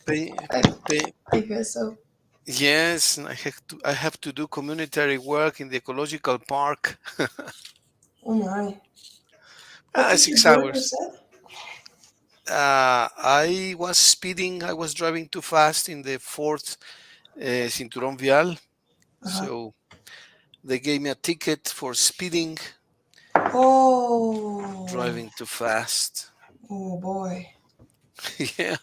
Pay, I, pay. I guess so. Yes, and I have to do communitary work in the ecological park. Oh my. What did you Six do, you hours. said? I was speeding. I was driving too fast in the fourth Cinturón Vial. Uh-huh. So they gave me a ticket for speeding, Oh. driving too fast. Oh boy. Yeah.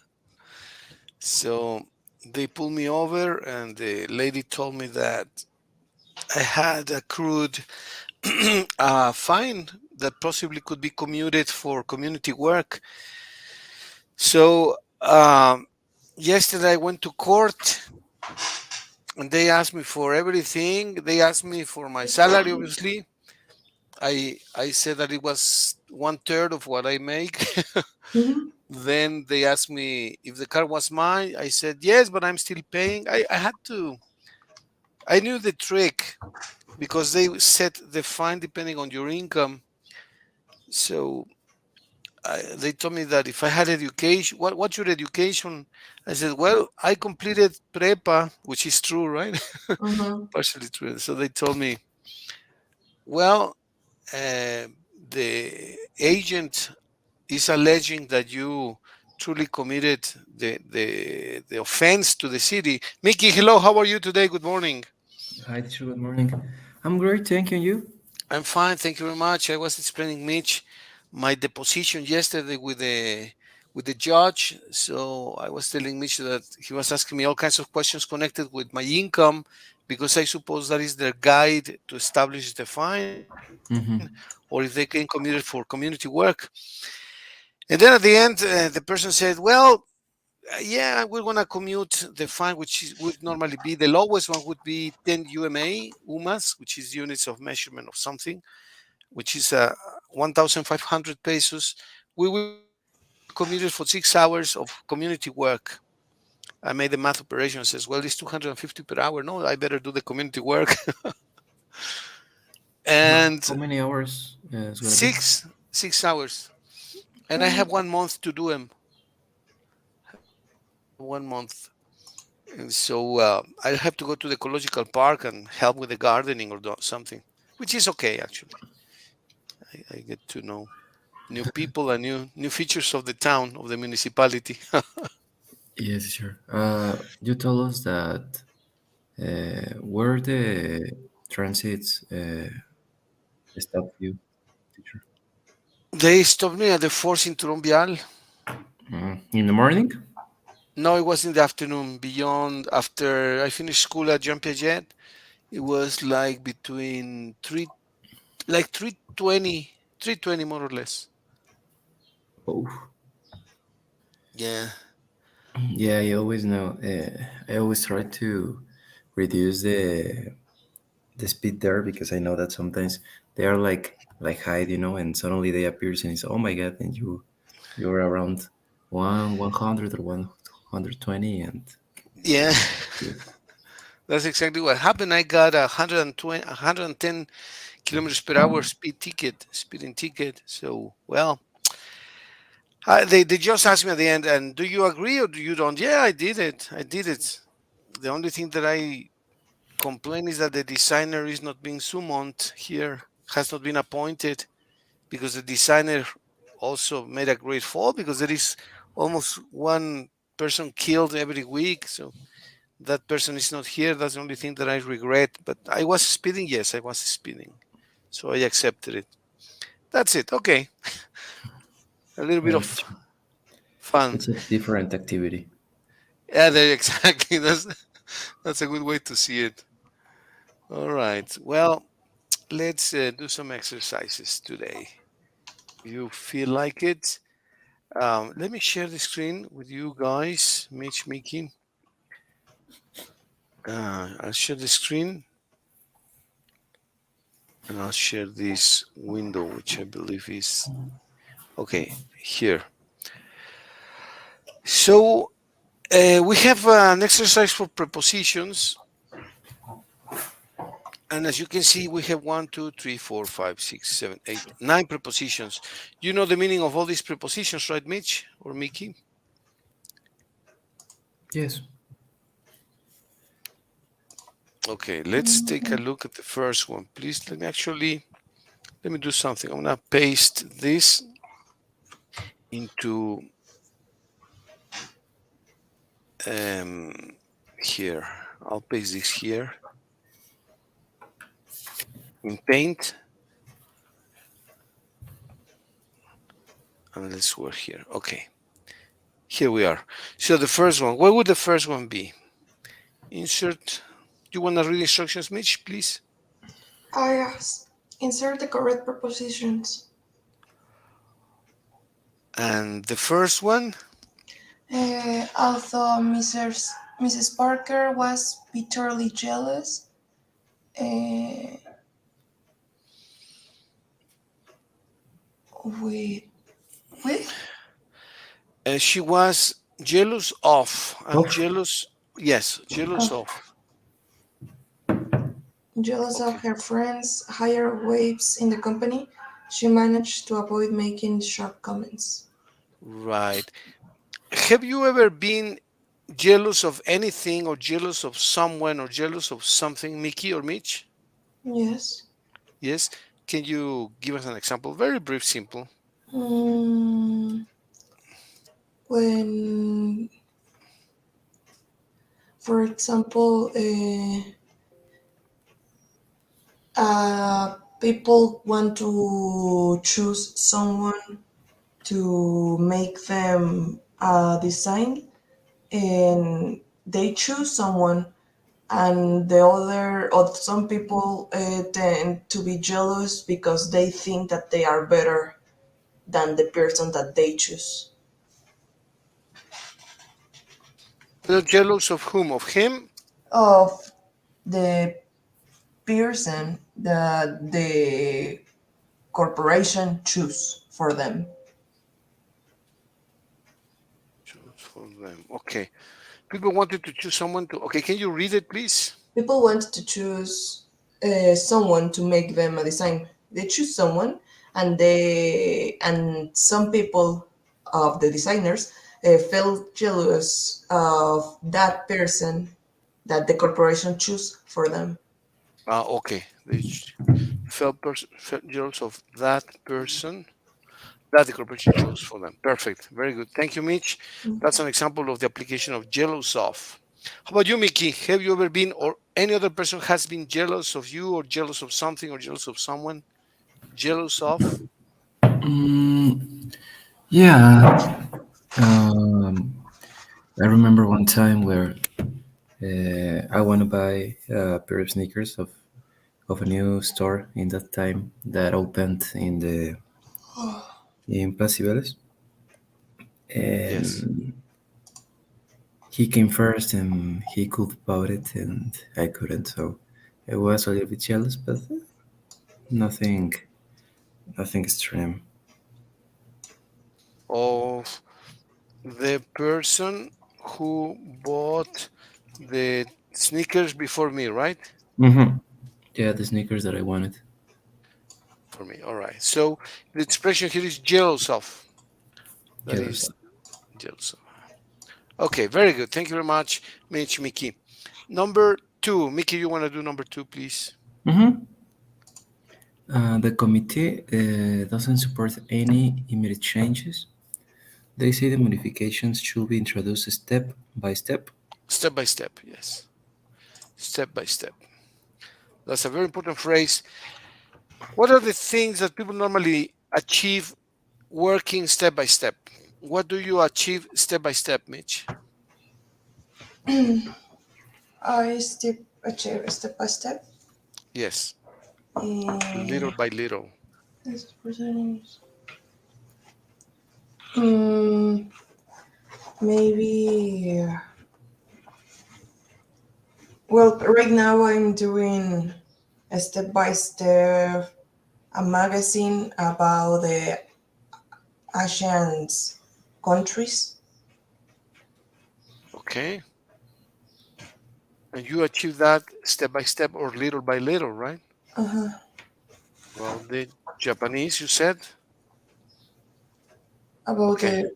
So they pulled me over, and the lady told me that I had accrued a fine that possibly could be commuted for community work. So yesterday I went to court and they asked me for everything. They asked me for my salary, obviously. I said that it was one third of what I make. Mm-hmm. Then they asked me if the car was mine. I said yes, but I'm still paying. I had to. I knew the trick because they set the fine depending on your income. So they told me that if I had education, what's your education? I said, well, I completed prepa, which is true, right? Mm-hmm. Partially true. So they told me, well, uh, the agent is alleging that you truly committed the offense to the city. Mickey, hello, how are you today? Good morning. Hi, teacher. Good morning. I'm great, thank you. And you? I'm fine, thank you very much. I was explaining Mitch my deposition yesterday with the judge. So I was telling Mitch that he was asking me all kinds of questions connected with my income because I suppose that is their guide to establish the fine Mm-hmm. or if they can commute it for community work. And then at the end, the person said, "Well, yeah, we're gonna commute the fine, which would normally be the lowest one would be 10 UMAs, which is units of measurement of something, which is 1,500 pesos. We will commute it for 6 hours of community work." I made the math operation. Says, "Well, it's 250 per hour. No, I better do the community work." And How many hours is gonna be? 6 hours, and I Mm. have 1 month to do them. Have 1 month, and so I have to go to the ecological park and help with the gardening or something, which is okay actually. I get to know new people and new features of the town of the municipality. Yes, sure. You told us that where the transits stop you, teacher. They stopped me at the force in Turumbial. In the morning? No, it was in the afternoon. Beyond after I finished school at Jean Piaget, it was like between like 3:20 more or less. Oh, Yeah. yeah. I always know. I always try to reduce the speed there because I know that sometimes they are like hide, and suddenly they appear and it's oh my god, and you're around 100 or 120 and Yeah. yeah. That's exactly what happened. I got a 120, 110 kilometers per hour speeding ticket. So, well, they just asked me at the end, and do you agree or do you don't? Yeah, I did it. I did it. The only thing that I complain is that the designer is not being summoned here, has not been appointed because the designer also made a great fall because there is almost one person killed every week. So that person is not here. That's the only thing that I regret. But I was speeding. Yes, I was speeding. So I accepted it. That's it. Okay. A little bit of fun. It's a different activity. Yeah, there exactly. That's a good way to see it. All right. Well, let's do some exercises today. You feel like it? Let me share the screen with you guys, Mitch, Mickey. I'll share the screen and I'll share this window, which I believe is okay here. So we have an exercise for prepositions, and as you can see, we have 9 prepositions. You know the meaning of all these prepositions, right, Mitch or Mickey? Yes. Okay, let's take a look at the first one, please. Let me do something. I'm gonna paste this into here. I'll paste this here in Paint, and let's work here. Okay, here we are. So the first one, what would the first one be? Insert. You want to read instructions, Mitch, please? Yes. Insert the correct prepositions. And the first one, Although Mrs. Parker was bitterly jealous, uh, with with she was jealous of, and Of. jealous, yes, jealous of of. jealous of Okay, her friends' higher waves in the company, she managed to avoid making sharp comments. right. Have you ever been jealous of anything, or jealous of someone, or jealous of something, Mickey or Mitch? Yes. Yes. Can you give us an example? Very brief, simple. Mm, when, for example, people want to choose someone to make them a design, and they choose someone, and the other or some people tend to be jealous because they think that they are better than the person that they choose. They're jealous of whom? Of him? Of the person that the corporation choose for them. Jealous for them. Okay. People wanted to choose someone to. Okay, can you read it, please? People want to choose someone to make them a design. They choose someone, and some people of the designers felt jealous of that person that the corporation choose for them. Okay. They felt jealous of that person that the corporation chose for them. Perfect. Very good. Thank you, Mitch. That's an example of the application of jealous of. How about you, Mickey? Have you ever been, or any other person has been jealous of you, or jealous of something, or jealous of someone? Jealous of? Mm, yeah. Um, I remember one time where I want to buy a pair of sneakers of a new store in that time that opened in Placibeles, Yes. and he came first and he could bought it and I couldn't, so I was a little bit jealous, but nothing, nothing extreme. Of the person who bought the sneakers before me, right? Mm-hmm. Yeah, the sneakers that I wanted. For me. All right. So the expression here is jealous of. That Jealous. is jealous of. Okay, very good. Thank you very much, Mitch, Mickey. Number two. Mickey, you want to do number two, please? Mm-hmm. The committee doesn't support any immediate changes. They say the modifications should be introduced step by step. Step by step, yes. Step by step. That's a very important phrase. What are the things that people normally achieve working step by step? What do you achieve step by step, Mitch? I step by step. Yes, little And by little. this person is- Hmm, maybe. Well, right now I'm doing a step by step a magazine about the Asian countries. Okay. And you achieve that step by step or little by little, right? Uh-huh. Well, the Japanese, you said? About Okay. the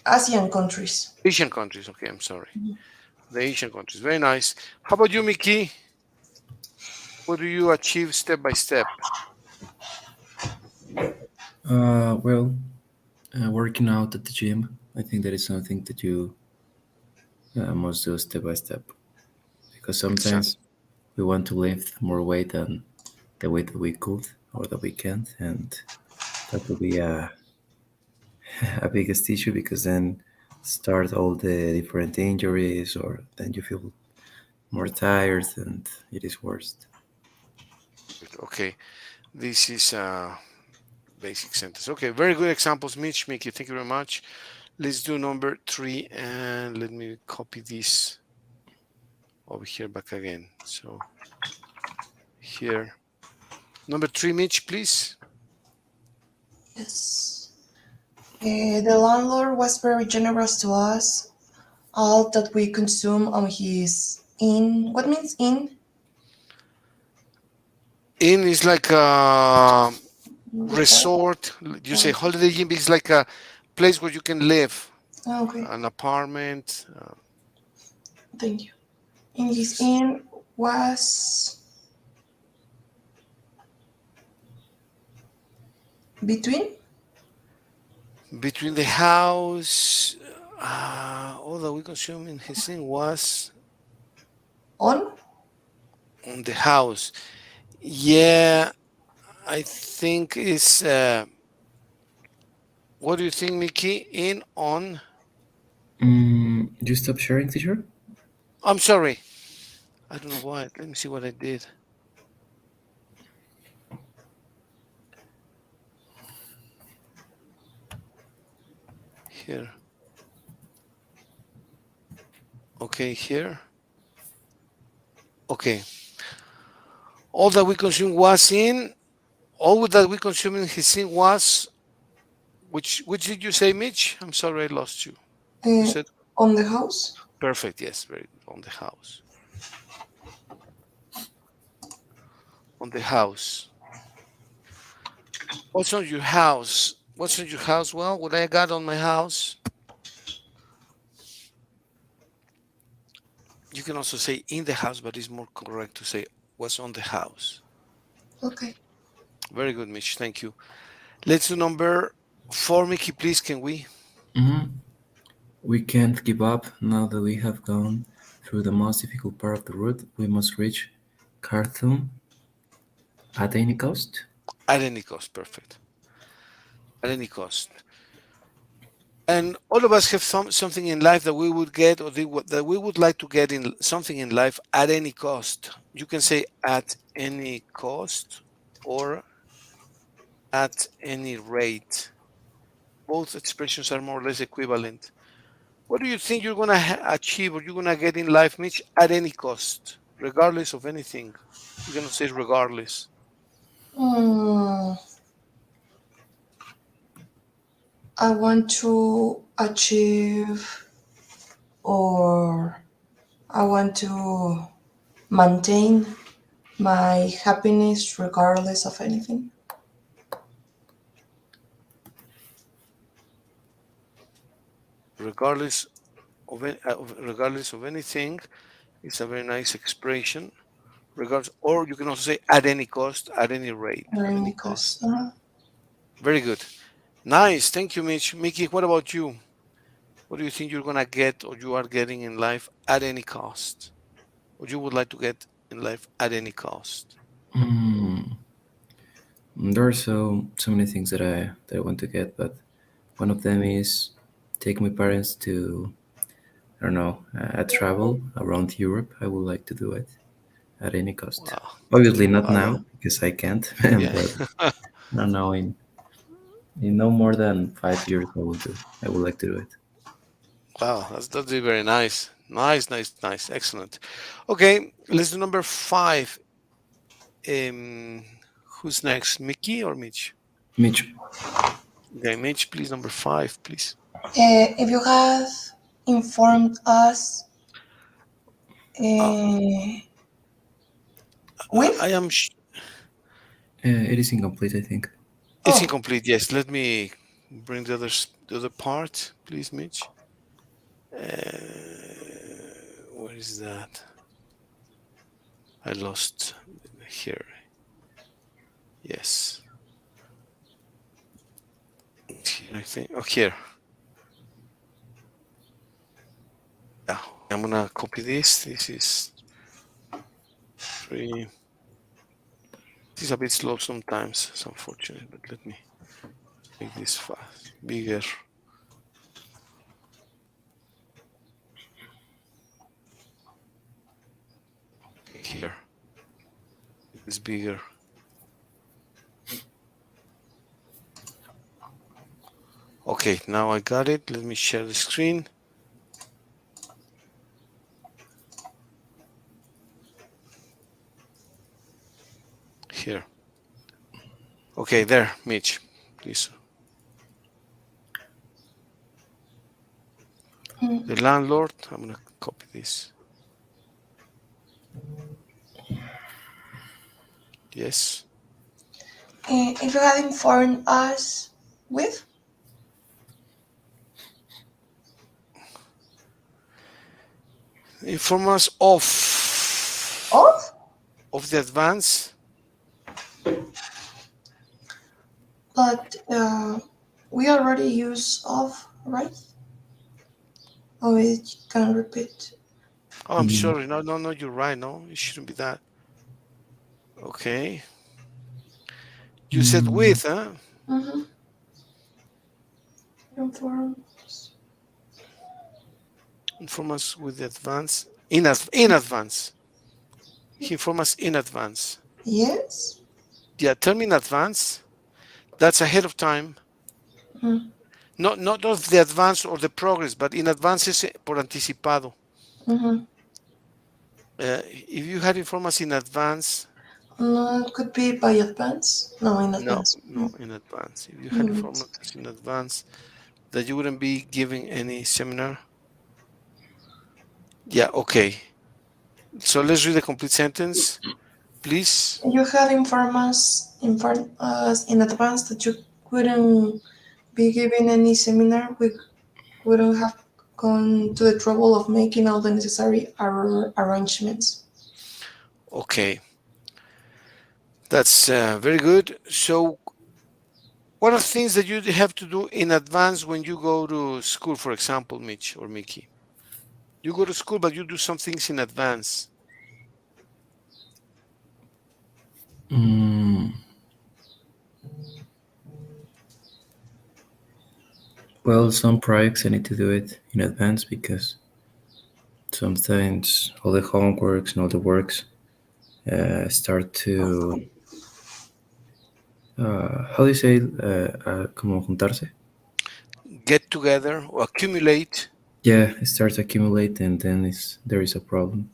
Asian countries. Asian countries. Okay, I'm sorry. The Asian countries. Very nice. How about you, Mickey? What do you achieve step by step? Well, working out at the gym. I think that is something that you must do step by step because Exactly. sometimes we want to lift more weight than the weight that we could or that we can't, and that will be a biggest issue because then start all the different injuries, or then you feel more tired and it is worst. Okay. This is basic sentence. Okay, very good examples, Mitch, Mickey. Thank you very much. Let's do number 3, and let me copy this over here back again. So here, number 3, Mitch, please. Yes. The landlord was very generous to us. All that we consume on his inn. What means inn? Inn is like a Resort? resort. You say Oh, holiday inn is like a place where you can live, okay, an apartment. thank you. In his Yes. inn was between Between the house, all that we consume in his inn was on. on the house. Yeah, I think it's. What do you think, Mickey? In on. You stop sharing, teacher? I'm sorry. I don't know why. Let me see what I did here. Okay, here. Okay. All that we consume was in. All that we consume in his sin was. Which did you say, Mitch? I'm sorry, I lost you. You Uh, said on the house. perfect. Yes, very good. On the house. On the house. What's on your house? What's on your house? Well, what I got on my house. You can also say in the house, but it's more correct to say what's on the house. Okay. Very good, Mitch. Thank you. Let's do number 4, Mickey, please. Can we? Mm-hmm. We can't give up now that we have gone through the most difficult part of the route. We must reach Khartoum at any cost. At any cost. Perfect. At any cost. And all of us have something in life that we would get, or that we would like to get in something in life at any cost. You can say at any cost or at any rate. Both expressions are more or less equivalent. What do you think you're going to achieve or you're going to get in life, Mitch, at any cost, regardless of anything? You cannot say regardless. Hmm. I want to achieve, or I want to maintain my happiness regardless of anything. Regardless regardless of anything, it's a very nice expression. Regards, or you can also say at any cost, at any rate, at any Because cost. Very good. Nice. Thank you, Mitch. Mickey, what about you? What do you think you're gonna get or you are getting in life at any cost? Or you would like to get in life at any cost? Mm, there are so many things that I want to get, but one of them is take my parents to, I don't know, a travel around Europe. I would like to do it at any cost. Wow. Obviously not Wow. now because I can't, Yeah. but I don't know, in no more than 5 years I will do. I would like to do it. Wow. That's very nice. Nice, nice, nice. Excellent. Okay, let's do number 5. Um, who's next? Mickey or Mitch? Mitch. Okay, Mitch, please. Number 5, please. if you have informed us Uh, uh, I with, am. It is incomplete, I think. It's oh, incomplete. Yes. Let me bring the the other part, please, Mitch. Where is that? I lost here. Yes. Here, I think. Oh, here. Yeah. I'm gonna copy this. This is 3. This is a bit slow sometimes. It's unfortunate, but let me make this fast, bigger. Here. It's bigger. Okay, now I got it. Let me share the screen. Here. Okay, there, Mitch, please. The landlord, I'm gonna copy this. Yes. If you had informed us with? Inform us of the advance. But we already use of, right? Oh, it can repeat. Oh, I'm sorry. No, you're right. No, it shouldn't be that. Okay. You said with, huh? Mm-hmm. Informs. Inform us with the advance. In advance. He inform us in advance. Yes. Yeah, tell me in advance. That's ahead of time. Mm. Not of the advance or the progress, but in advance is por anticipado. Mm-hmm. If you had informed us in advance. No, it could be by advance. No, in advance. No, in advance. If you had informed us in advance that you wouldn't be giving any seminar. Yeah, okay. So let's read the complete sentence, please. You had informed us in advance that you wouldn't be giving any seminar. We wouldn't have gone to the trouble of making all the necessary arrangements. Okay. That's very good. So what are things that you have to do in advance when you go to school, for example, Mitch or Mickey? You go to school, but you do some things in advance. Well, some projects I need to do it in advance because sometimes all the homeworks and all the works start to how do you say como juntarse? Get together or accumulate. Yeah, it starts to accumulate and then there is a problem.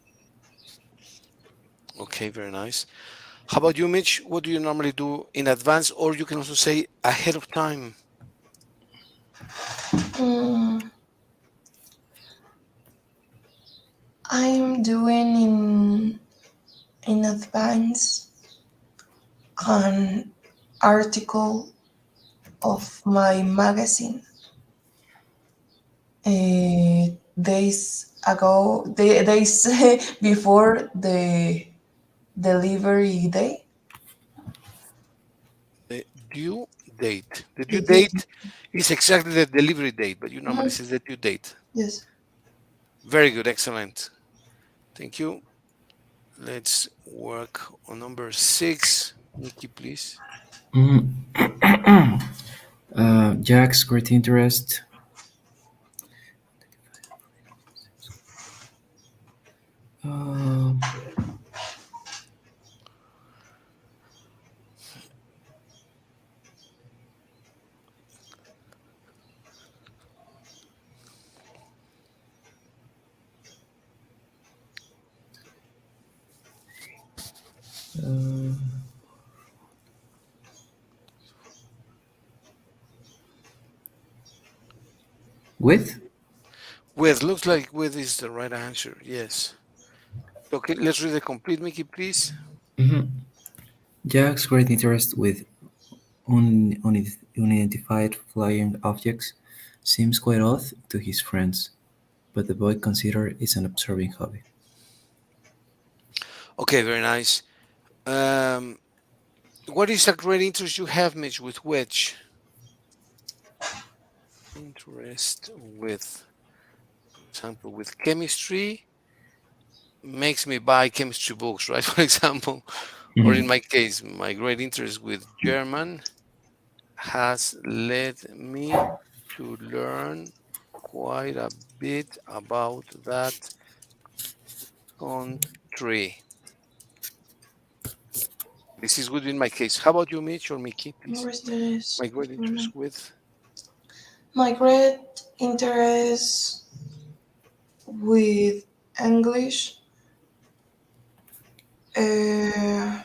Okay, very nice. How about you, Mitch? What do you normally do in advance, or you can also say ahead of time? I'm doing in advance an article of my magazine. Days before the delivery day. The due date. The due date is exactly the delivery date, but you normally say the due date. Yes. Very good, excellent. Thank you. Let's work on number 6. Nikki, please. Jack's great interest. With? With, looks like with is the right answer, yes. Okay, let's read the complete, Mickey, please. Jack's great interest with unidentified flying objects seems quite odd to his friends, but the boy considers it an absorbing hobby. Okay, very nice. Um, what is a great interest you have, Mitch, with which? Interest with, for example, with chemistry makes me buy chemistry books, right? For example, or in Mhm. my case, my great interest with German has led me to learn quite a bit about that country. This is good in my case. How about you, Mitch or Mickey, please? Where's this? My great interest with My great interest with English uh,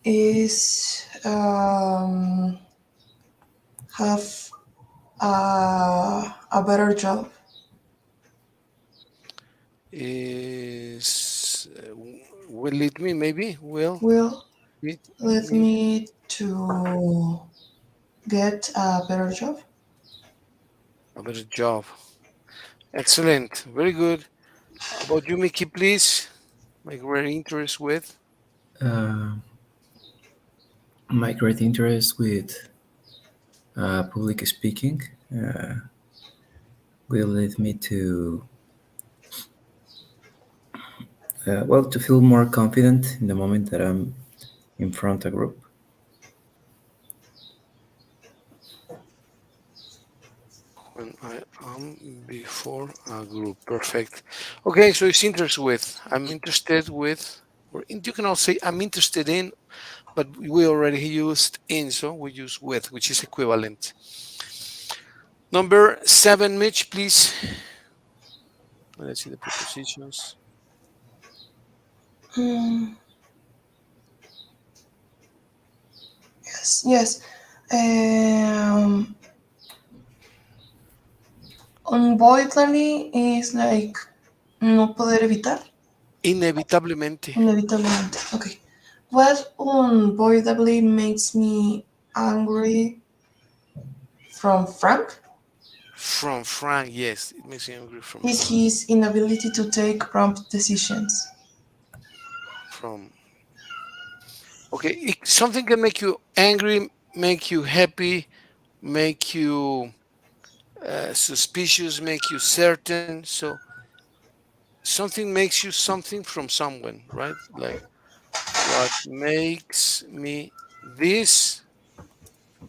is have a better job. is will lead me maybe will Will lead let me me to get a better job. a better job. Excellent, very good. How about you, Mickey, please? My great interest with Uh, my great interest with public speaking uh, will lead me to well, to feel more confident in the moment that I'm in front of a group. when I am before a group. Perfect. Okay, so it's interest with. I'm interested with, or you can also say I'm interested in, but we already used in, so we use with, which is equivalent. Number 7, Mitch, please. Let's see the prepositions. Mm, yes, yes. Unavoidably is like no poder evitar. Inevitablemente. Inevitablemente. Okay. What unavoidably makes me angry from Frank From Frank, yes, it makes me angry from is Frank. his inability to take prompt decisions. From okay, something can make you angry, make you happy, make you suspicious, make you certain. So something makes you something from someone, right? Like what makes me this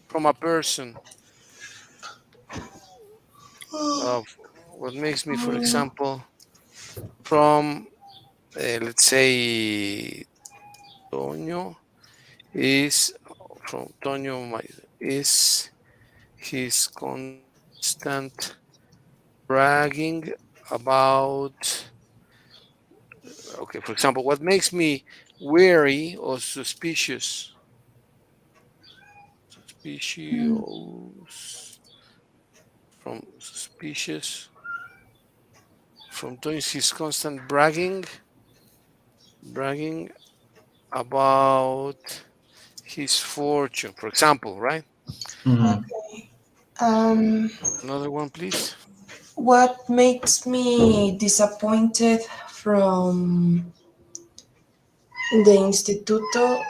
from a person of what makes me, for Mm, example, from let's say Toño is from Toño is his constant bragging about okay, for example, what makes me wary or mm, suspicious from suspicious from Tony his constant bragging about his fortune, for example, right? Mhm. okay. Um, Another one, please. what makes me disappointed from the Instituto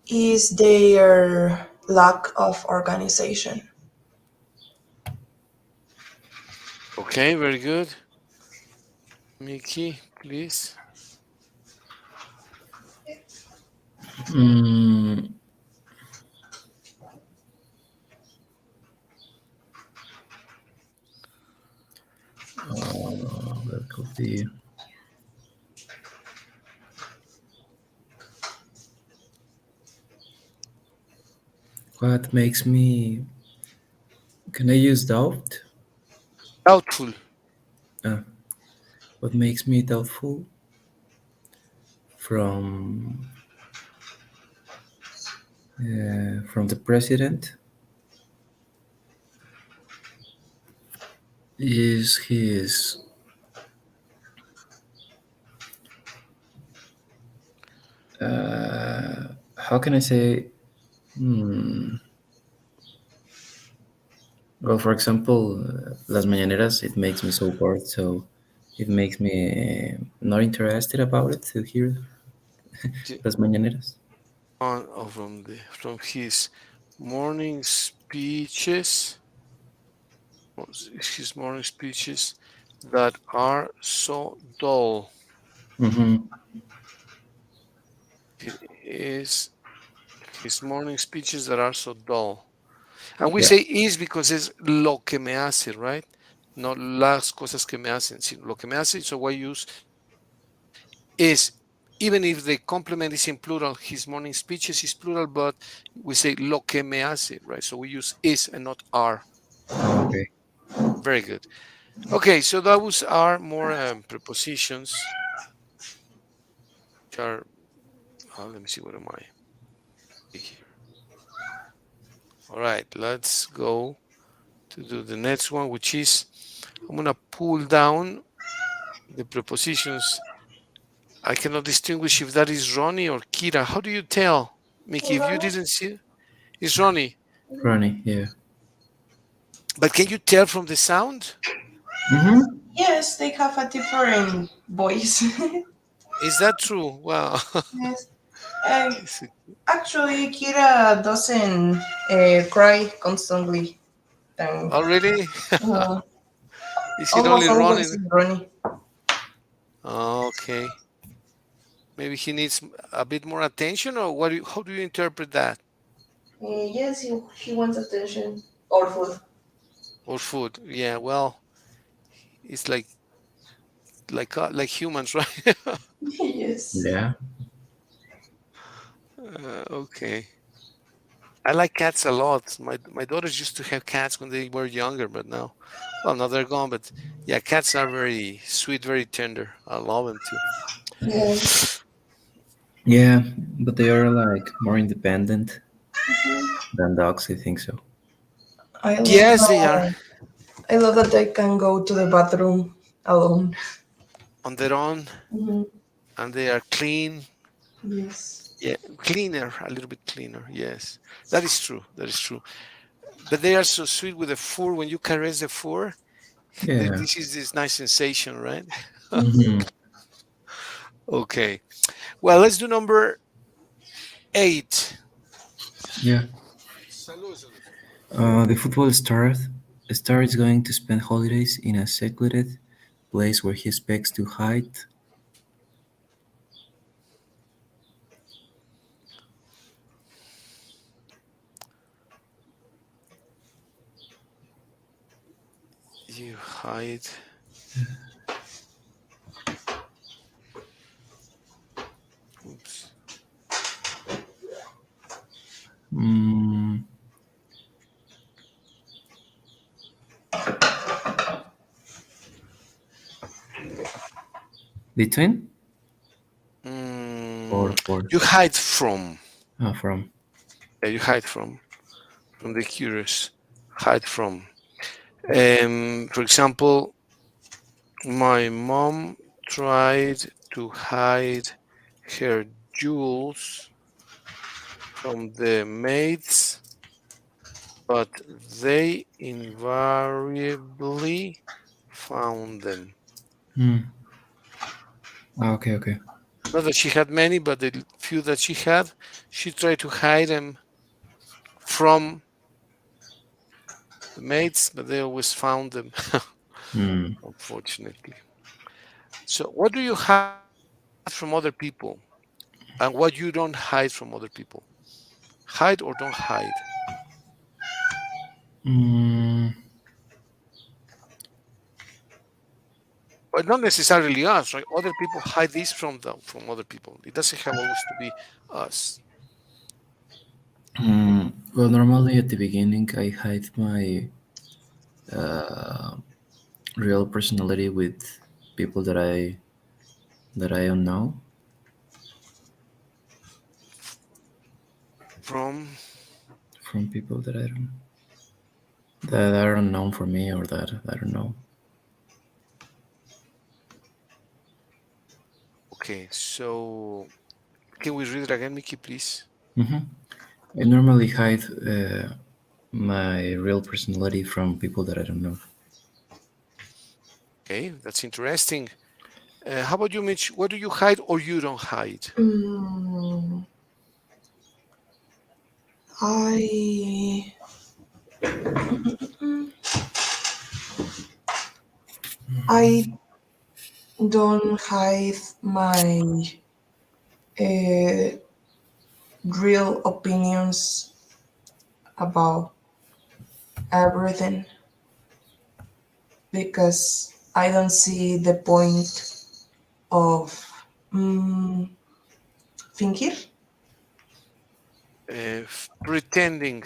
is their lack of organization. Okay, very good. Mickey, please. Mm, that could be. What makes me? Can I use doubt? Doubtful. Uh, what makes me doubtful from the president is his how can I say? Hmm, Well, for example, Las Mañaneras, it makes me so bored, so it makes me not interested about it to hear J- Las Mañaneras. from his morning speeches, his morning speeches that are so dull. Mm-hmm. It is his morning speeches that are so dull. And we Yeah. say is because it's lo que me hace, right? Not las cosas que me hacen, sino lo que me hace. So I use is, even if the complement is in plural, his morning speeches is plural, but we say lo que me hace, right? So we use is and not are. Okay. Very good. Okay, so those are more prepositions, which are, let me see, what am I here? All right, let's go to do the next one, which is, I'm going to pull down the prepositions. I cannot distinguish if that is Ronnie or Kira. How do you tell, Mickey? If you didn't see it, it's Ronnie. Ronnie, yeah. But can you tell from the sound? Mm-hmm. Yes, they have a different voice. Is that true? Wow. Yes. And Is it- actually, Kira doesn't cry constantly. oh, really? Uh, Is it only Almost Ronnie? always is Ronnie. Oh, okay. Maybe he needs a bit more attention, or what? How do you interpret that? Yes, he wants attention or food. Or food? Yeah. Well, it's like humans, right? Yes. Yeah. Okay. I like cats a lot. My daughters used to have cats when they were younger, but now, well, now they're gone. But yeah, cats are very sweet, very tender. I love them too. Yes. Yeah, but they are like more independent than dogs, I think so. I love Yes, they are how I love that I can go to the bathroom alone. on their own, Hmm. and they are clean. Yes. Yeah, cleaner, a little bit cleaner. Yes, that is true. That is true. But they are so sweet with the fur. When you caress the fur, Yeah. this is this nice sensation, right? Mm-hmm. Okay. Well, let's do number 8. Yeah. The football star is going to spend holidays in a secluded place where he expects to hide. You hide. Oops. Mm, between or Mm, for you hide from. from. Yeah, you hide from the curious. Hide from. For example, my mom tried to hide her jewels from the maids, but they invariably found them. Mm. Okay, okay. Not that she had many, but the few that she had, she tried to hide them from the maids, but they always found them, Mm. unfortunately. So, what do you hide from other people, and what you don't hide from other people? Hide or don't hide, Mm. but not necessarily us, right? Other people hide this from other people. It doesn't have always to be us. Well, normally at the beginning, I hide my uh, real personality with people that I don't know. From From people that are unknown for me or that I don't know. okay, so can we read it again, Mickey, please? Hmm. I normally hide my real personality from people that I don't know. Okay, that's interesting. How about you, Mitch? What do you hide or you don't hide? Mm, I I don't hide my uh, real opinions about everything because I don't see the point of thinking, Pretending.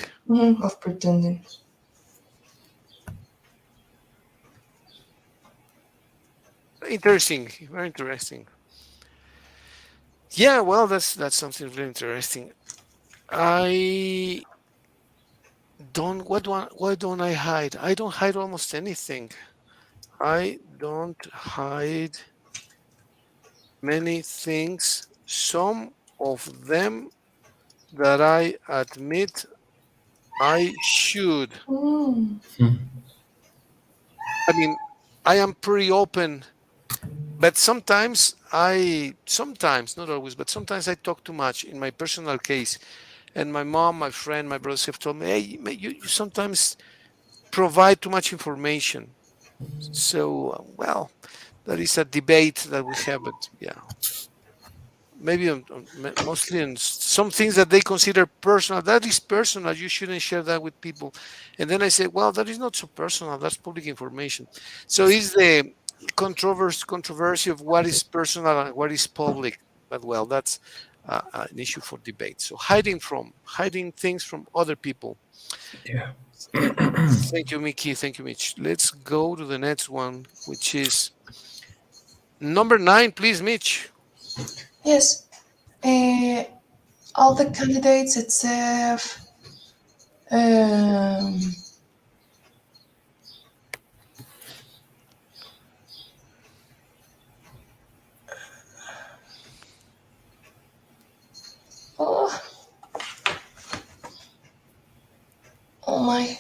of pretending. Interesting, very interesting. Yeah, well, that's something really interesting. I don't. Why don't I hide? I don't hide almost anything. I don't hide many things. Some of them that I admit I should. Mm. I mean, I am pretty open, but sometimes, not always, but sometimes I talk too much in my personal case. And my mom, my friend, my brothers have told me, hey, you sometimes provide too much information. So, well, that is a debate that we have, but yeah, maybe mostly on some things that they consider personal. That is personal. You shouldn't share that with people. And then I say, well, that is not so personal. That's public information. So it's the controversy of what is personal and what is public. But well, that's an issue for debate. So hiding things from other people. Yeah. Thank you, Mickey. Thank you, Mitch. Let's go to the next one, which is number 9, please, Mitch. Yes, uh, all the candidates except um, oh, oh my,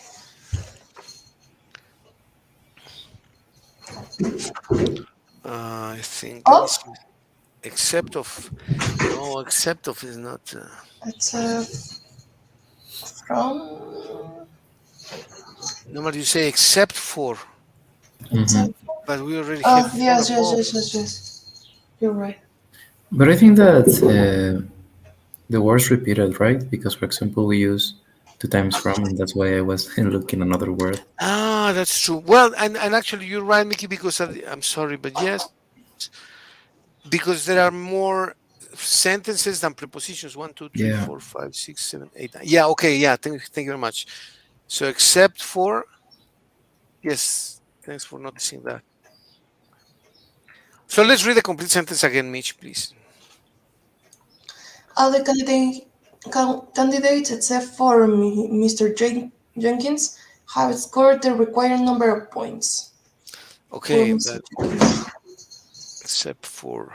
I think, let me oh, see. Except of, no, except of is not. except from No matter you say except for, Hmm. except. but we already have Oh four yes, yes, above. yes, yes, yes. You're right. But I think that the words repeated, right? Because, for example, we use two times from, and that's why I was looking another word. Ah, that's true. Well, and actually, you're right, Mickey, because I'm sorry, but yes, because there are more sentences than prepositions. One, two, three, four, Yeah. five, six, seven, eight, nine. Yeah, okay, yeah. Thank you very much. So, except for, yes, thanks for noticing that. So, let's read the complete sentence again, Mitch, please. All the candidates except for Mr. Jenkins have scored the required number of points. For Okay, Mr. that Jenkins. except for.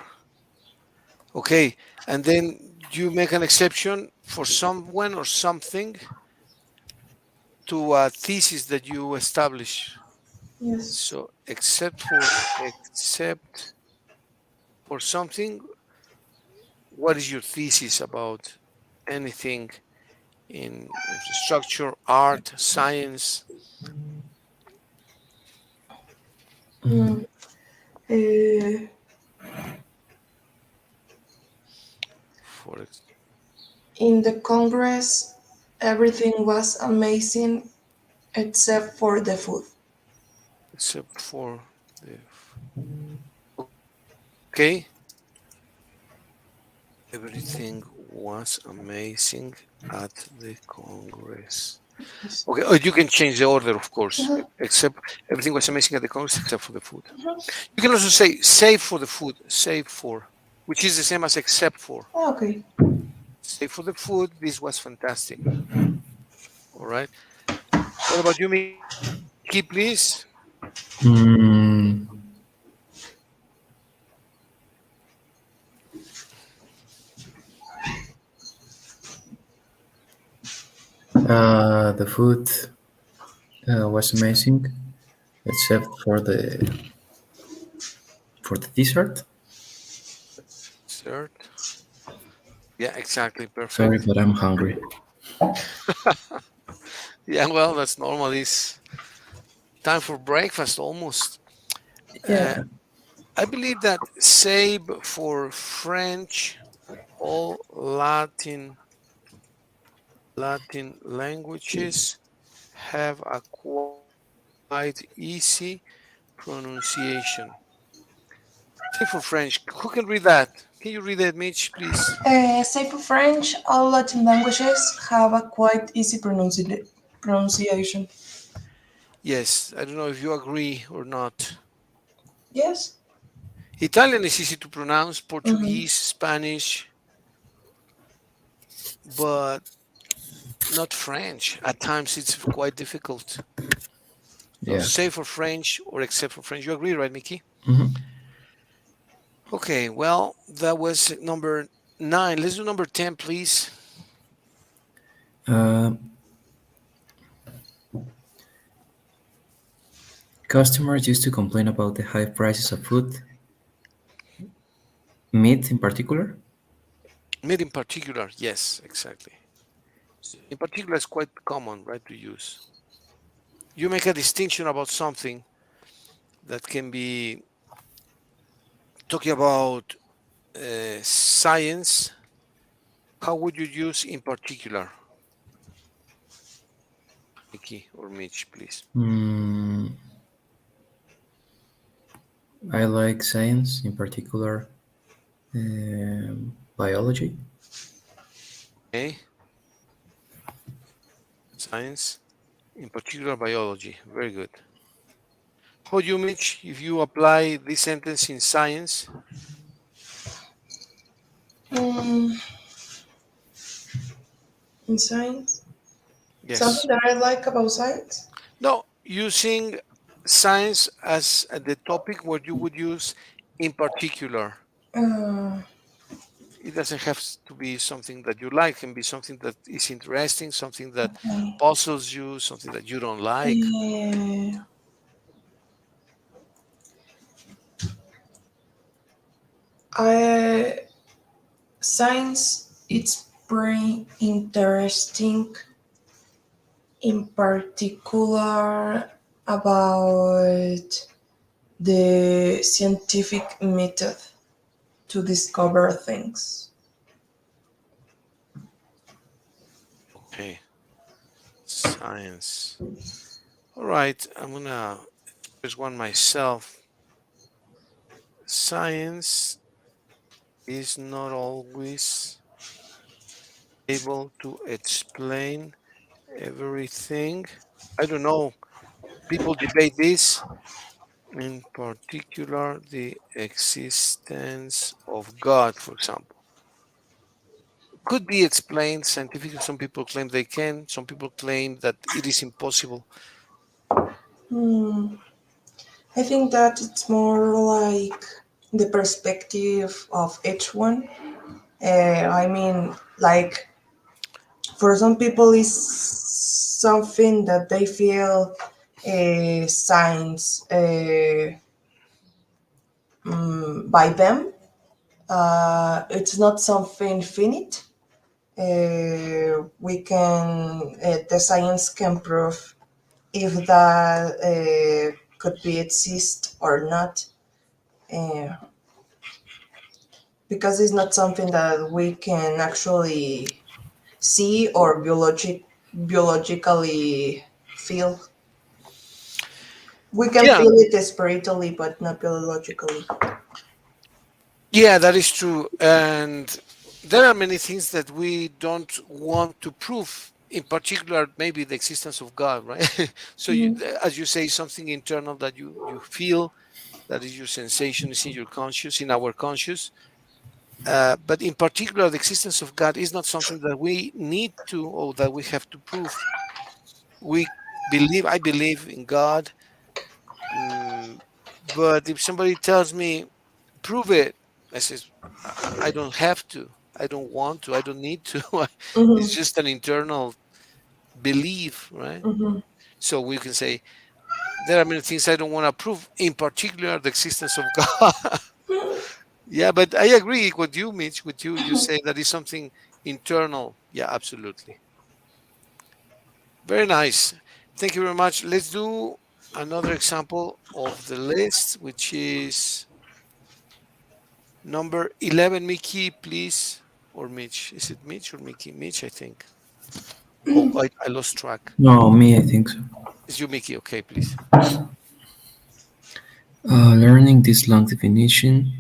Okay, and then you make an exception for someone or something to a thesis that you establish. Yes. So except for something, what is your thesis about anything in infrastructure, art, science? Mm. Uh, For in the Congress, everything was amazing except for the food. except for the okay, everything was amazing at the Congress. Yes. Okay, oh, you can change the order, of course, Mhm, except everything was amazing at the Congress except for the food. mhm. You can also say save for the food, save for, which is the same as except for. Okay. Save for the food, this was fantastic. All right. What about you, Mickey, please? Mm, The food was amazing, except for the dessert. Dessert. Yeah, exactly. Sorry, Perfect. but I'm hungry. Yeah, well, that's normal. It's time for breakfast almost. Uh, Yeah. I believe that save for French, all Latin languages have a quite easy pronunciation. Save for French. Who can read that? Can you read it, Mitch, please? Say for French, all Latin languages have a quite easy pronunciation. Yes, I don't know if you agree or not. Yes. Italian is easy to pronounce, Mm-hmm. Portuguese, Spanish, but not French. At times it's quite difficult. So Yeah. say for French or except for French. You agree, right, Mickey? Hmm. Okay, well, that was number 9. Let's do number 10, please. Uh, Customers used to complain about the high prices of food, meat in particular. Meat in particular, yes, exactly. In particular, it's quite common, right, to use. You make a distinction about something that can be talking about science. How would you use in particular, Mickey or Mitch, please? Mm, I like science, in particular biology. Okay, science, in particular biology. Very good. How do you, Mitch, if you apply this sentence in science? Mm, in science, something Yes. that I like about science. No, using science as the topic where you would use in particular. Uh, It doesn't have to be something that you like, it can be something that is interesting, something that okay. puzzles you, something that you don't like. Uh, I science it's pretty interesting, in particular about the scientific method to discover things. Okay, science. All right, I'm gonna there's one myself. Science is not always able to explain everything. I don't know. People debate this, in particular, the existence of God, for example. Could be explained scientifically. Some people claim they can, some people claim that it is impossible. Hmm. I think that it's more like the perspective of each one. I mean, like for some people, is something that they feel science by them. It's not something finite. We can the science can prove if that could be exist or not, uh, because it's not something that we can actually see or biologically feel. We can Yeah, feel it spiritually, but not biologically. yeah, that is true. And there are many things that we don't want to prove, in particular, maybe the existence of God, right? So, Mhm. as you say, something internal that you feel, that is your sensation, is in your conscious, in our conscious. But in particular, the existence of God is not something that we need to or that we have to prove. We I believe in God, mm, but if somebody tells me, prove it, I says, I don't have to, I don't want to, I don't need to. It's Mhm. just an internal believe, right? Mm-hmm. So we can say there are many things I don't want to prove, in particular the existence of God. Yeah, but I agree with you, Mitch. With you, you say that is something internal. Yeah, absolutely. Very nice. Thank you very much. Let's do another example of the list, which is number 11. Mickey, please. Or Mitch. Is it Mitch or Mickey? Mitch, I think. Oh, I lost track. No, me, I think so. It's you, Mickey. Okay, please. Learning this long definition.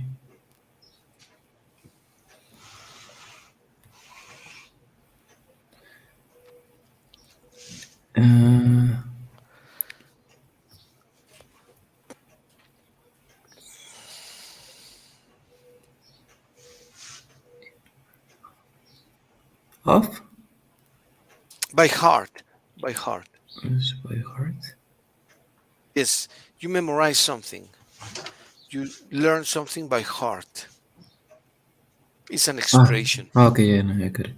Uh, of? By heart. By heart. Is by heart. Yes, you memorize something. You learn something by heart. It's an Ah, expression. okay, yeah, no, I got it.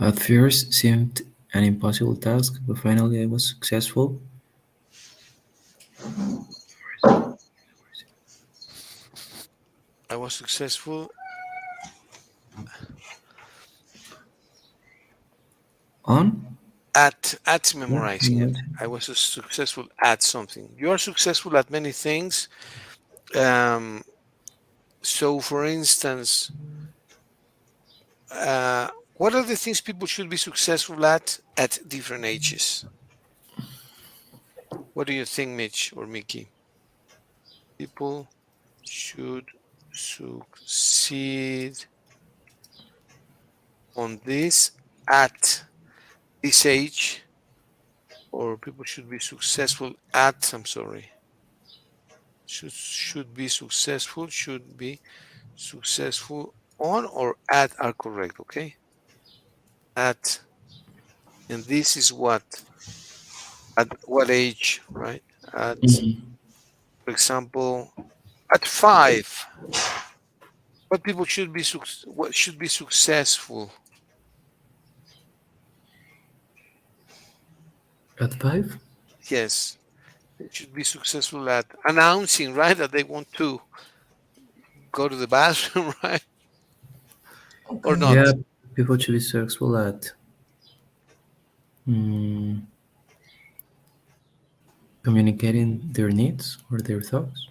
At first seemed an impossible task, but finally I was successful. I was successful On? at Yeah, memorizing it. memorizing. I was successful at something. You are successful at many things. Um, so, for instance, what are the things people should be successful at different ages? What do you think, Mitch or Mickey? People should succeed on this at this age, or people should be successful at, I'm sorry, should be successful on or at are correct, okay? At, and this is at what age, right? At, Mhm. for example, at 5, what people should be what should be successful? At 5? Yes, they should be successful at announcing, right, that they want to go to the bathroom, right? Or Okay. Yeah, not? people should be successful at mm, communicating their needs or their thoughts.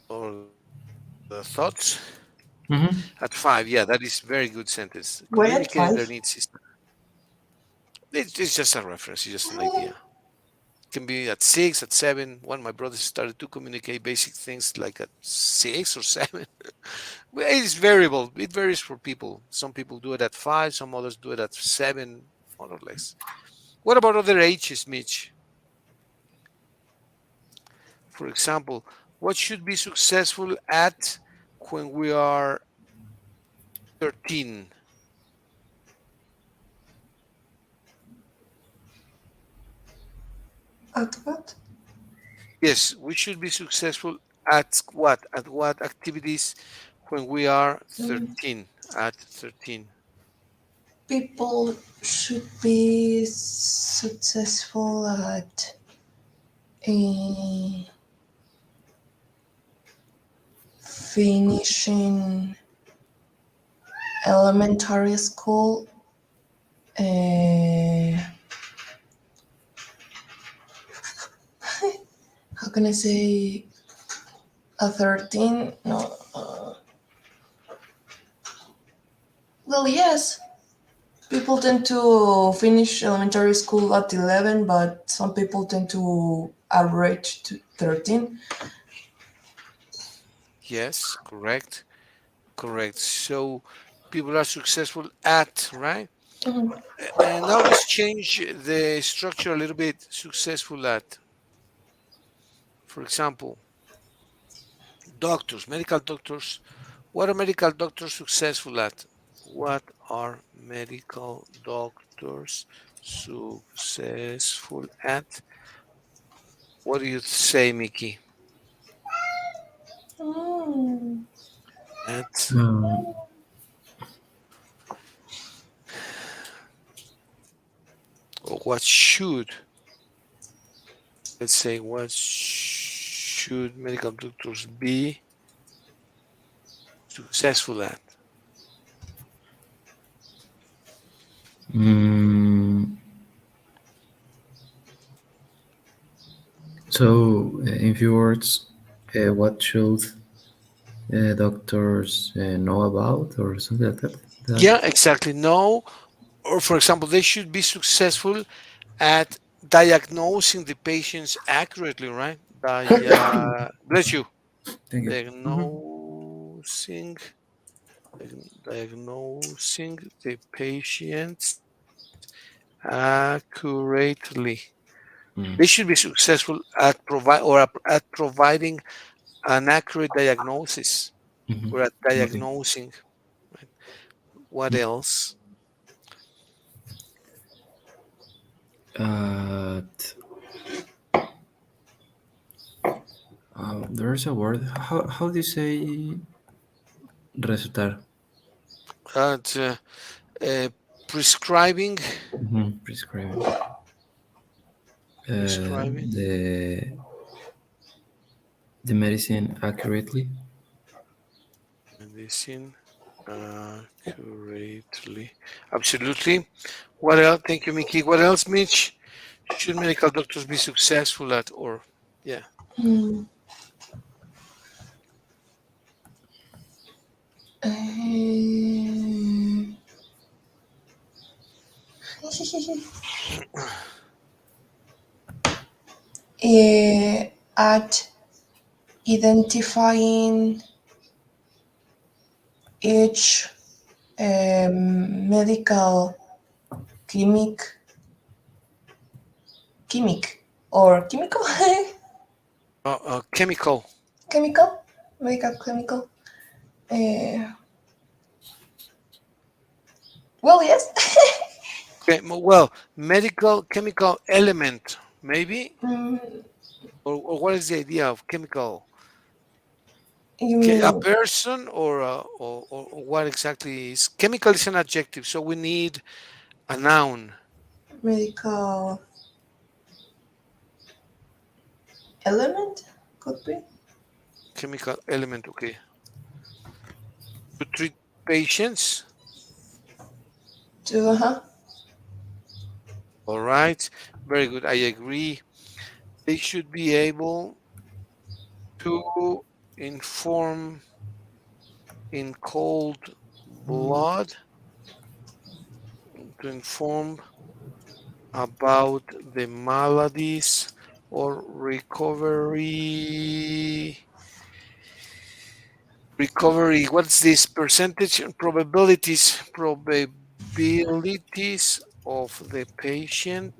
Or the thoughts Mm-hmm. at 5. Yeah, that is very good sentence. Why at Communicating their 5? needs is it's just a reference, it's just an idea. Can be at 6, at 7. One of my brothers started to communicate basic things like at 6 or 7. Well, it's variable. It varies for people. Some people do it at 5, some others do it at 7, more or less. What about other ages, Mitch? For example, what should be successful at when we are 13? At what? Yes, we should be successful at what? At what activities when we are Mm, 13? At 13. People should be successful at uh, finishing elementary school. Uh, how can I say a 13? No. Well, yes. People tend to finish elementary school at 11, but some people tend to average to 13. Yes, correct. Correct. So people are successful at, right? Mhm. And now let's change the structure a little bit. Successful at, for example, doctors, medical doctors. What are medical doctors successful at? What are medical doctors successful at? What do you say, Mickey? Mm. At Um, or what should, let's say, what should medical doctors be successful at? Mm, so, in few words, what should doctors know about, or something like that? Yeah, exactly. No, or for example, they should be successful at diagnosing the patients accurately, right? Bless you. Thank you. Diagnosing, diagnosing the patients accurately. Mm, They should be successful at at providing an accurate diagnosis mhm. or at Okay. diagnosing. Right? What else? T- there's a word. How do you say recetar? At uh, prescribing, Prescribing. prescribing The medicine accurately. medicine accurately. Absolutely. What else? Thank you, Mickey. What else, Mitch? Should medical doctors be successful at, or yeah, Mm, um, at identifying each medical clinic, chemic or chemical, chemical. chemical, medical chemical. Uh, well, yes. Okay, well, medical chemical element, maybe, Mm, or what is the idea of chemical? you A mean person, or what exactly is chemical? Is an adjective, so we need a noun. medical element? Could be. Chemical element. Okay, to treat patients. To, All right, very good. I agree. They should be able to inform in cold blood, to inform about the maladies or recovery. What's this percentage and probabilities of the patient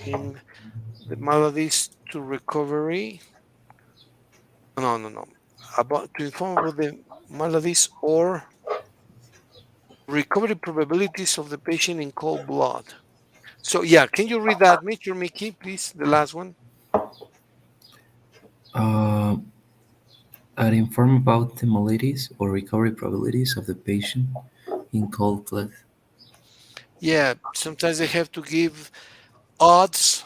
in the maladies to recovery? No. About to inform about the maladies or recovery probabilities of the patient in cold blood. So yeah, can you read that, Mr. Mickey, please? The last one. Uh, are informed about the maladies or recovery probabilities of the patient in cold blood. Yeah, sometimes they have to give odds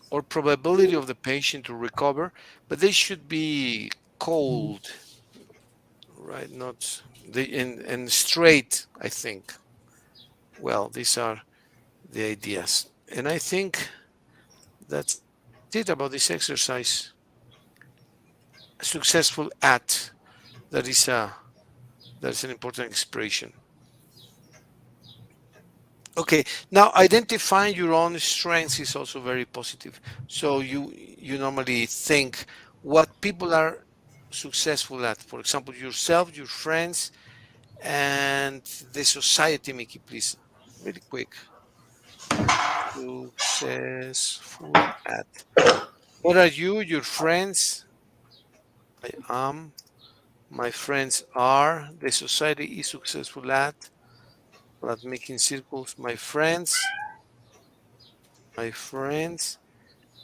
or probability of the patient to recover, but they should be cold, right? Not the and straight, I think. Well, these are the ideas. And I think that's it about this exercise. Successful at, that is a that's an important expression. Okay, now identifying your own strengths is also very positive. So you normally think what people are successful at. For example, yourself, your friends, and the society. Mickey, please, really quick. Successful at. What are you? Your friends. I am. My friends are. The society is successful at making circles. My friends,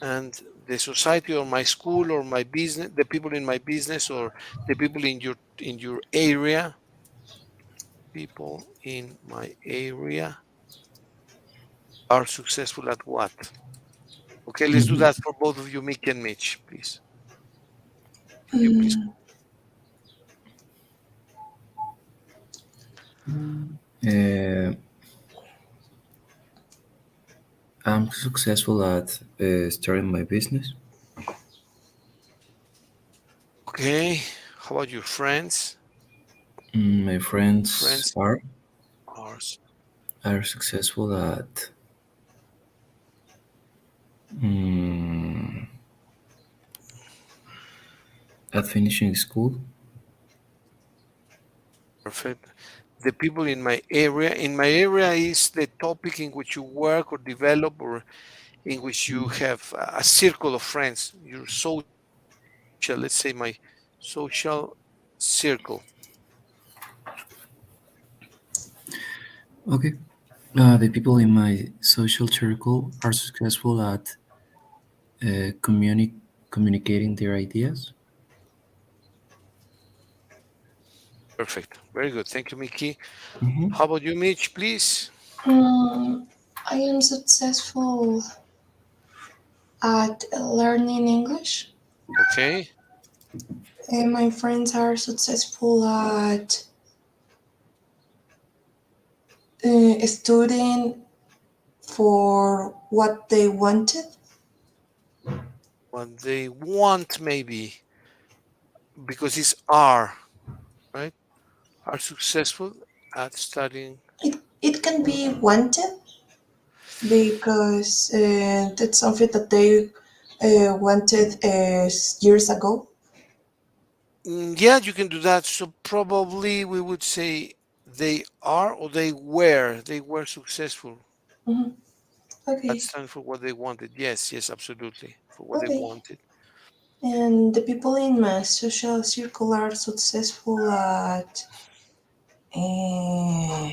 and the society or my school or my business, the people in my business or the people in your area, people in my area Are successful at what? Okay, let's do that for both of you, Mickey and Mitch, please. Can you please? Uh, I'm successful at starting my business. Okay. How about your friends? My friends Friends are are successful mm, at finishing school. perfect. The people in my area. In my area is the topic in which you work or develop, or in which you have a circle of friends. Your social, let's say my social circle. Okay. The people in my social circle are successful at communicating their ideas. Perfect. Very good. Thank you, Mickey. Hmm. How about you, Mitch, please? I am successful at learning English. Okay. And my friends are successful at studying for what they wanted. What they want, maybe, because it's are, right? Are successful at studying. It can be wanted because that's something that they wanted years ago. Yeah, you can do that. So probably we would say they are or they were. They were successful. Hmm. That Okay, stands for what they wanted. Yes, yes, absolutely. For what they okay. wanted. And the people in my social circle are successful at uh,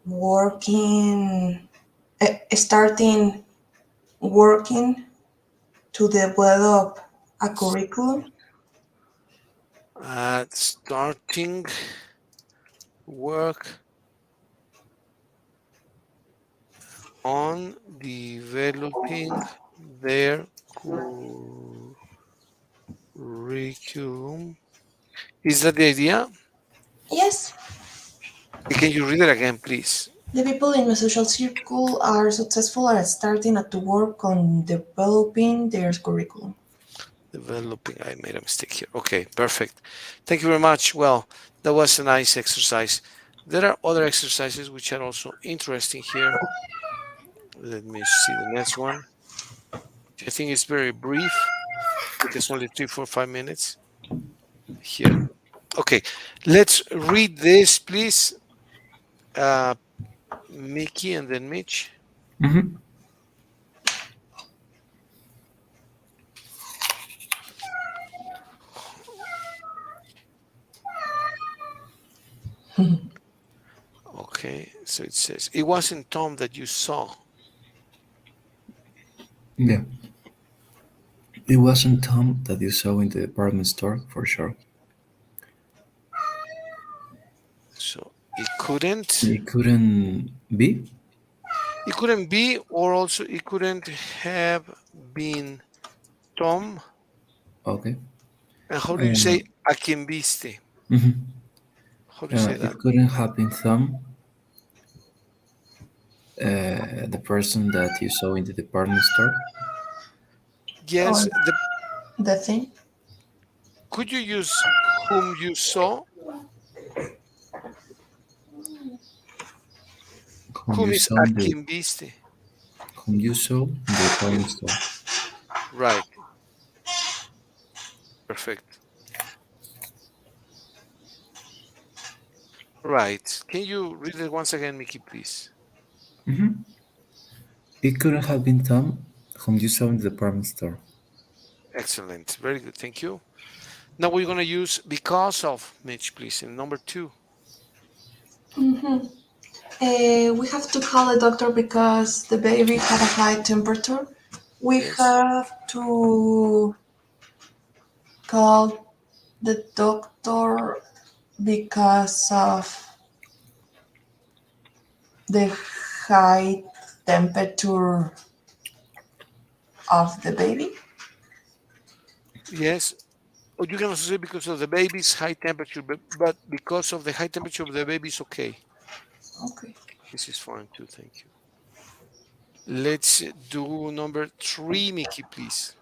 working, starting working to develop a curriculum. At starting work on developing their curriculum. Is that the idea? Yes, Can you read it again, please? the people in my social circle are successful at starting at to work on developing their curriculum. Developing. I made a mistake here. Okay, perfect. Thank you very much. Well, that was a nice exercise. There are other exercises which are also interesting here. Let me see the next one. I think it's very brief. Take us only 3, 4, 5 minutes here. Okay, let's read this, please. Uh, Mickey and then Mitch. Hmm. Okay, so it says, it wasn't Tom that you saw. Yeah. It wasn't Tom that you saw in the department store, for sure. So it couldn't. It couldn't be. It couldn't be, or also it couldn't have been Tom. Okay. And how do you Uh, say Akimbiste? mhm. How do you say that? It couldn't have been Tom, the person that you saw in the department store. Yes. Or the thing. Could you use whom you saw? Whom Whom you is saw in the Akimbiste? whom you saw in the department store. Right. Perfect. Right. Can you read it once again, Mickey, please? Hmm. It couldn't have been Tom, whom you saw in the department store. Excellent. Very good. Thank you. Now we're going to use because of, Mitch, please, in number 2. Hmm. We have to call a doctor because the baby had a high temperature. We Yes. have to call the doctor because of the high temperature of the baby. Yes. Or you can also say because of the baby's high temperature, but because of the high temperature of the baby is okay. Okay. This is fine too. Thank you. Let's do number 3, Mickey, please.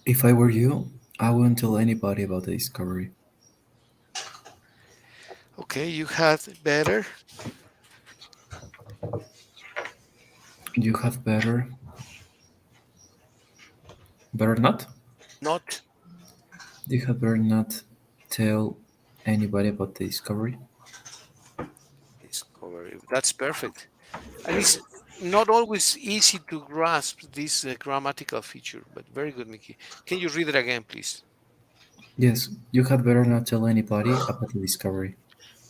If I were you, I wouldn't tell anybody about the discovery. Okay, you had better, You have better not. not You have better not tell anybody about the discovery. discovery. That's perfect. And it's not always easy to grasp this grammatical feature, but very good, Mickey. Can you read it again, please? Yes, you had better not tell anybody about the discovery.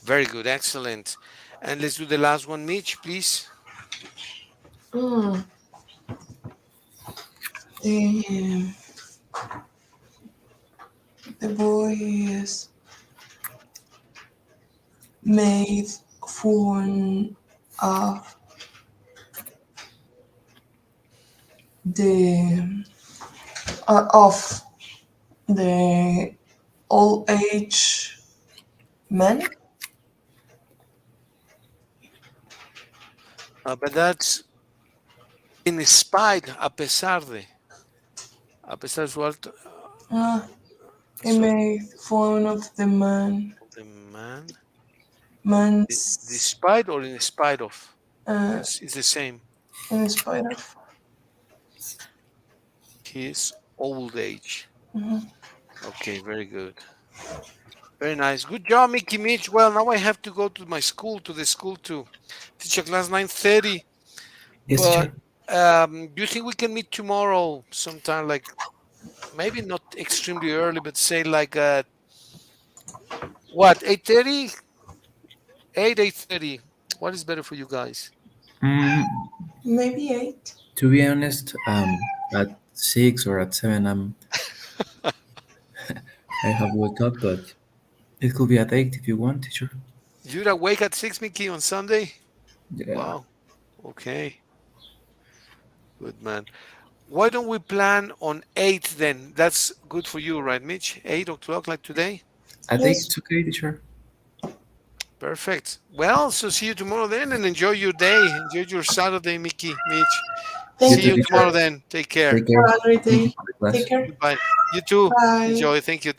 Very good, excellent. And let's do the last one, Mitch, please. Mm. Um, the boy is made fun of the of the old age men. But that's in spite, a pesar de. A pesar de what? Uh, he So, made fun of the the man, man's despite or in spite of? uh, It's the same. in spite of. His old age. Mhm. Okay, very good. Very nice. Good job, Mickey Mitch. Well, now I have to go to my school, to the school to teach a class 9:30. Yes, But teacher. do you think we can meet tomorrow sometime, like maybe not extremely early, but say like at what, 8:30? 8:30. What is better for you guys? Mm, Maybe 8. to be honest, at 6 or at 7, I have woke up, but it could be at 8 if you want, teacher. You're awake at 6, Mickey, on Sunday? Yeah. Wow. Okay. Good man. Why don't we plan on 8 then? That's good for you, right, Mitch? 8 o'clock like today? At 8, Yes. it's okay, teacher. Perfect. Well, so see you tomorrow then and enjoy your day. Enjoy your Saturday, Mickey, Mitch. You Thank See too, you you teacher. tomorrow for then. Take care. Take care. have a great Thank you day. for the Take class. care. Goodbye. You too. Bye. Enjoy. Thank you. Take